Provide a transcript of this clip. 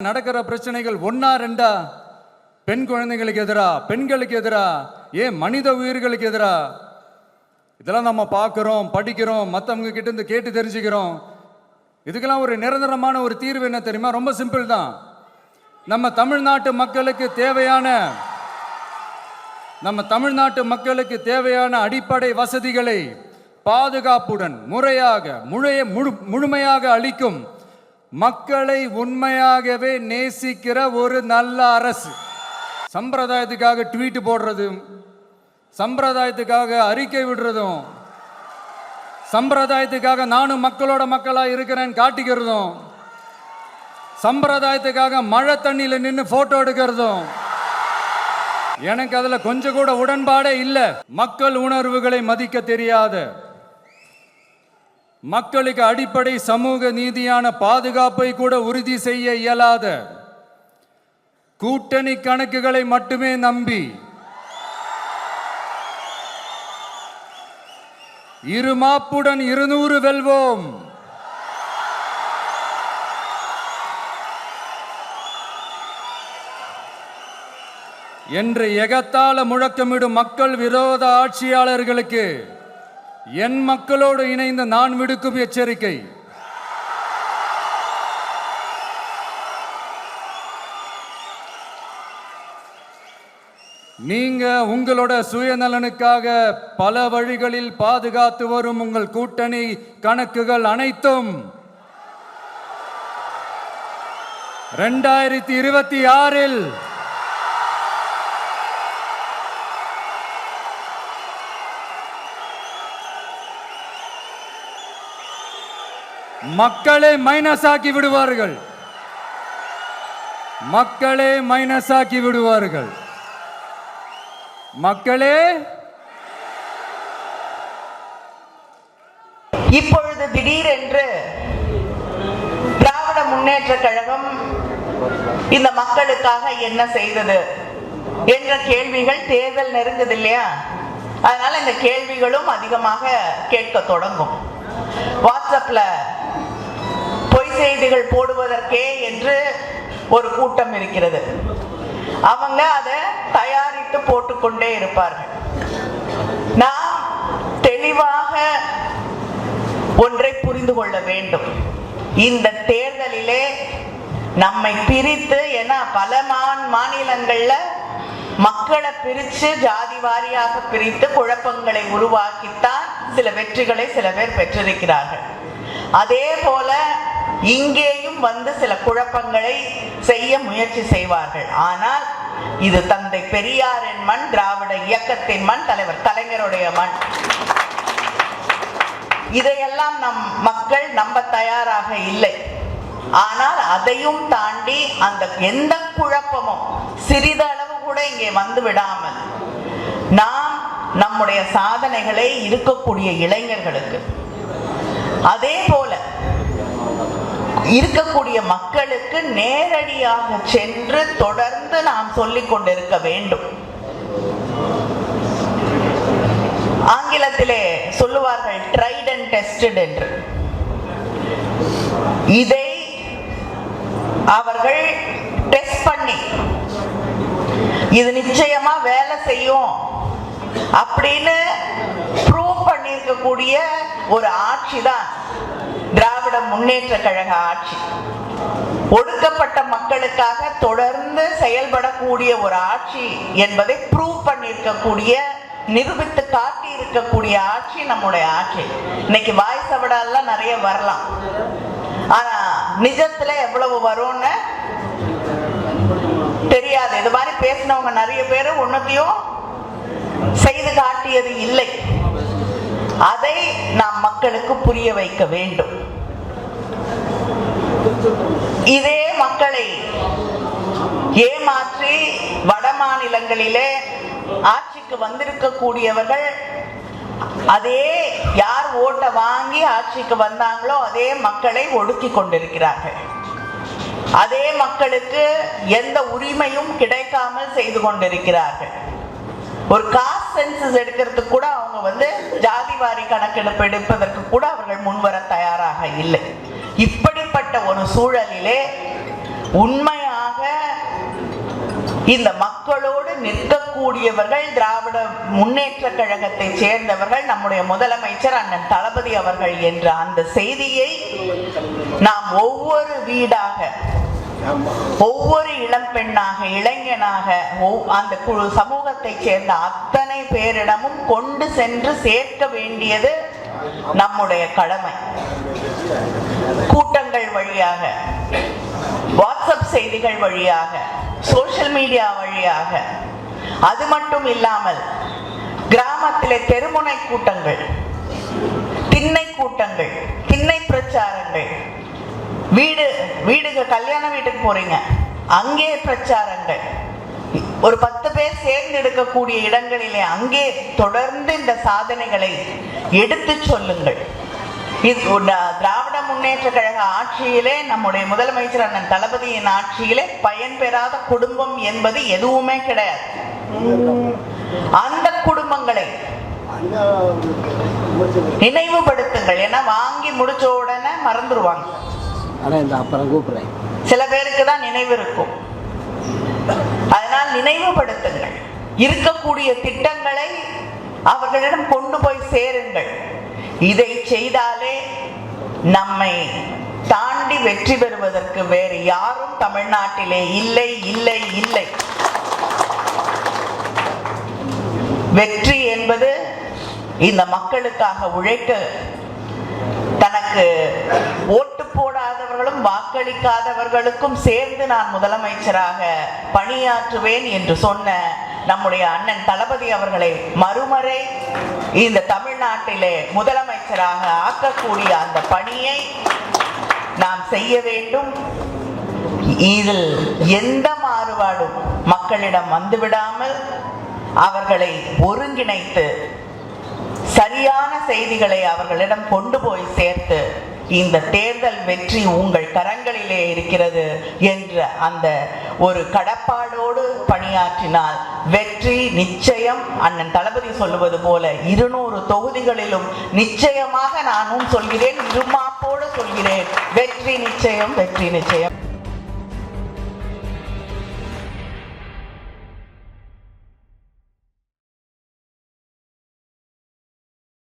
நடக்கிற பிரச்சனைகள் ஒன்னா ரெண்டா? பெண் குழந்தைகளுக்கு எதிரா, பெண்களுக்கு எதிரா, ஏன் மனித உயிர்களுக்கு எதிரா? இதெல்லாம் நம்ம பார்க்கிறோம், படிக்கிறோம், மற்றவங்க கிட்ட இருந்து கேட்டு தெரிஞ்சுக்கிறோம். இதுக்கெல்லாம் ஒரு நிரந்தரமான ஒரு தீர்வு என்ன தெரியுமா? ரொம்ப சிம்பிள் தான். நம்ம தமிழ்நாட்டு மக்களுக்கு தேவையான அடிப்படை வசதிகளை பாதுகாப்புடன் முறையாக முழுமையாக அளிக்கும், மக்களை உண்மையாகவே நேசிக்கிற ஒரு நல்ல அரசு. சம்பிரதாயத்துக்காக ட்வீட் போடுறதும், சம்பிரதாயத்துக்காக அறிக்கை விடுறதும், சம்பிரதாயத்துக்காக நானும் மக்களோட மக்களா இருக்கிறேன் காட்டிக்கிறதும், சம்பிரதாயத்துக்காக மழை தண்ணியில நின்று போட்டோ எடுக்கிறதும் எனக்கு அதுல கொஞ்சம் கூட உடன்பாடே இல்லை. மக்கள் உணர்வுகளை மதிக்க தெரியாத, மக்களுக்கு அடிப்படை சமூக நீதியான பாதுகாப்பை கூட உறுதி செய்ய இயலாத, கூட்டணி கணக்குகளை மட்டுமே நம்பி இருமாப்புடன் 200 வெல்வோம் என்று எகத்தால முழக்கமிடும் மக்கள் விரோத ஆட்சியாளர்களுக்கு என் மக்களோடு இணைந்து நான் விடுக்கும் எச்சரிக்கை, நீங்க உங்களோட சுயநலனுக்காக பல வழிகளில் பாதுகாத்து வரும் உங்கள் கூட்டணி கணக்குகள் அனைத்தும் 2026 மக்களே மைனஸ் ஆக்கி விடுவார்கள். மக்களே மைனஸ் ஆக்கி விடுவார்கள். மக்களே இப்பொழுது திடீரென்று திராவிட முன்னேற்ற கழகம் இந்த மக்களுக்காக என்ன செய்தது என்ற கேள்விகள் தேர்தல் நெருங்குது இல்லையா? அதனால இந்த கேள்விகளும் அதிகமாக கேட்க தொடங்கும். வாட்ஸ்அப்ல பொய் செய்திகள் போடுவதற்கே என்று ஒரு கூட்டம் இருக்கிறது. அவங்க அதை தயாரித்து போட்டுக்கொண்டே இருப்பார்கள். நாம் தெளிவாக ஒன்றை புரிந்து கொள்ள வேண்டும். இந்த தேர்தலிலே நம்மை பிரித்து, ஏன்னா பல மாநிலங்கள்ல மக்களை பிரித்து ஜாதி வாரியாக பிரித்து குழப்பங்களை உருவாக்கித்தான் சில வெற்றிகளை சில பேர் பெற்றிருக்கிறார்கள். அதே போல இங்கேயும் வந்து சில குழப்பங்களை செய்ய முயற்சி செய்வார்கள். ஆனால் இது தந்தை பெரியாரின் மண், திராவிட இயக்கத்தின் மண், தலைவர் கலைஞருடைய மண். இதையெல்லாம் நம் மக்கள் நம்ப தயாராக இல்லை. ஆனால் அதையும் தாண்டி அந்த எந்த குழப்பமும் சிறிதளவு கூட இங்கே வந்து விடாமல் நாம் நம்முடைய சாதனைகளை இருக்கக்கூடிய இளைஞர்களுக்கு, அதே போல இருக்கக்கூடிய மக்களுக்கு நேரடியாக சென்று தொடர்ந்து நாம் சொல்லிக் கொண்டிருக்க வேண்டும். ஆங்கிலத்திலே சொல்லுவார்கள் ட்ரைட் அண்ட் டெஸ்டட் என்று. இதை அவர்கள் டெஸ்ட் பண்ணி இது நிச்சயமா வேலை செய்யும் அப்படின்னு ப்ரூவ் பண்ணியிருக்கக்கூடிய ஒரு ஆட்சி தான் திராவிட முன்னேற்ற கழக ஆட்சி. ஒடுக்கப்பட்ட மக்களுக்காக தொடர்ந்து செயல்படக்கூடிய ஒரு ஆட்சி என்பதை ப்ரூவ் பண்ணியிருக்கக்கூடிய, நிரூபித்து காட்டி இருக்கக்கூடிய ஆட்சி நம்முடைய ஆட்சி. இன்னைக்கு வாய் சவடாலாம் நிறைய வரலாம், ஆனா நிஜத்துல எவ்வளவு வரும்னு தெரியாது. இது மாதிரி பேசினவங்க நிறைய பேர் ஒன்னத்தையும் செய்து காட்டியது இல்லை. அதை நாம் மக்களுக்கு புரிய வைக்க வேண்டும். இதே மக்களை ஏமாற்றி வட மாநிலங்களிலே ஆட்சிக்கு வந்திருக்கக்கூடியவர்கள், அதே யார் ஓட்டை வாங்கி ஆட்சிக்கு வந்தாங்களோ அதே மக்களை ஒடுக்கி கொண்டிருக்கிறார்கள். அதே மக்களுக்கு எந்த உரிமையும் கிடைக்காமல் செய்து கொண்டிருக்கிறார்கள். ஒரு காஸ்ட் சென்சஸ் எடுக்கிறதுக்கு கூட அவங்க வந்து ஜாதிவாரி கணக்கெடுப்பு எடுப்பதற்கு கூட அவர்கள் முன்வர தயாராக இல்லை. இப்படிப்பட்ட ஒரு சூழலிலே உண்மையாக இந்த மக்களோடு நிற்கக்கூடியவர்கள் திராவிட முன்னேற்ற கழகத்தை சேர்ந்தவர்கள், நம்முடைய முதலமைச்சர் அண்ணன் தளபதி அவர்கள் என்ற அந்த செய்தியை நாம் ஒவ்வொரு வீடாக, ஒவ்வொரு இளம் பெண்ணாக, இளைஞனாக, அந்த சமூகத்தை சேர்ந்த அத்தனை பேரிடமும் கொண்டு சென்று சேர்க்க வேண்டியது நம்முடைய கடமை. கூட்டங்கள் வழியாக, வாட்ஸ்அப் செய்திகள் வழியாக, சோஷியல் மீடியா வழியாக, அது மட்டும் இல்லாமல் கிராமத்திலே தெருமுனை கூட்டங்கள், திண்ணை கூட்டங்கள், திண்ணை பிரச்சாரங்கள், வீடுக்கு கல்யாண வீட்டுக்கு போறீங்க அங்கே பிரச்சாரங்கள், ஒரு 10 பேர் சேர்ந்து எடுக்கக்கூடிய இடங்களிலே அங்கே தொடர்ந்து இந்த சாதனைகளை எடுத்து சொல்லுங்கள். இது திராவிட முன்னேற்ற கழக ஆட்சியிலே, நம்முடைய முதலமைச்சர் அண்ணன் தளபதியின் ஆட்சியிலே பயன்பெறாத குடும்பம் என்பது எதுவுமே கிடையாது. அந்த குடும்பங்களை நினைவுபடுத்துங்கள். ஏன்னா வாங்கி முடிச்ச உடனே மறந்துடுவாங்க. சில பேருக்கு தான் நினைவு இருக்கும். அதனால் நினைவுபடுத்துங்கள். இருக்கக்கூடிய திட்டங்களை அவர்களிடம் கொண்டு போய் சேருங்கள். இதை செய்தாலே நம்மை தாண்டி வெற்றி பெறுவதற்கு வேறு யாரும் தமிழ்நாட்டிலே இல்லை இல்லை இல்லை. வெற்றி என்பது இந்த மக்களுக்காக உழைக்க, தனக்கு ஓட்டு போடாதவர்களும் வாக்களிக்காதவர்களுக்கும் சேர்ந்து நான் முதலமைச்சராக பணியாற்றுவேன் என்று சொன்ன நம்முடைய அண்ணன் தளபதி அவர்களை மறுமுறை இந்த தமிழ்நாட்டிலே முதலமைச்சராக ஆக்கக்கூடிய அந்த பணியை நாம் செய்ய வேண்டும். இதில் எந்த மாறுபாடும் மக்களிடம் வந்துவிடாமல் அவர்களை ஒருங்கிணைத்து சரியான செய்திகளை அவர்களிடம் கொண்டு போய் சேர்த்து இந்த தேர்தல் வெற்றி உங்கள் கரங்களிலே இருக்கிறது என்ற அந்த ஒரு கடப்பாடோடு பணியாற்றினால் வெற்றி நிச்சயம். அண்ணன் தளபதி சொல்லுவது போல 200 தொகுதிகளிலும் நிச்சயமாக நானும் சொல்கிறேன், இருமாப்போடு சொல்கிறேன், வெற்றி நிச்சயம், வெற்றி நிச்சயம்.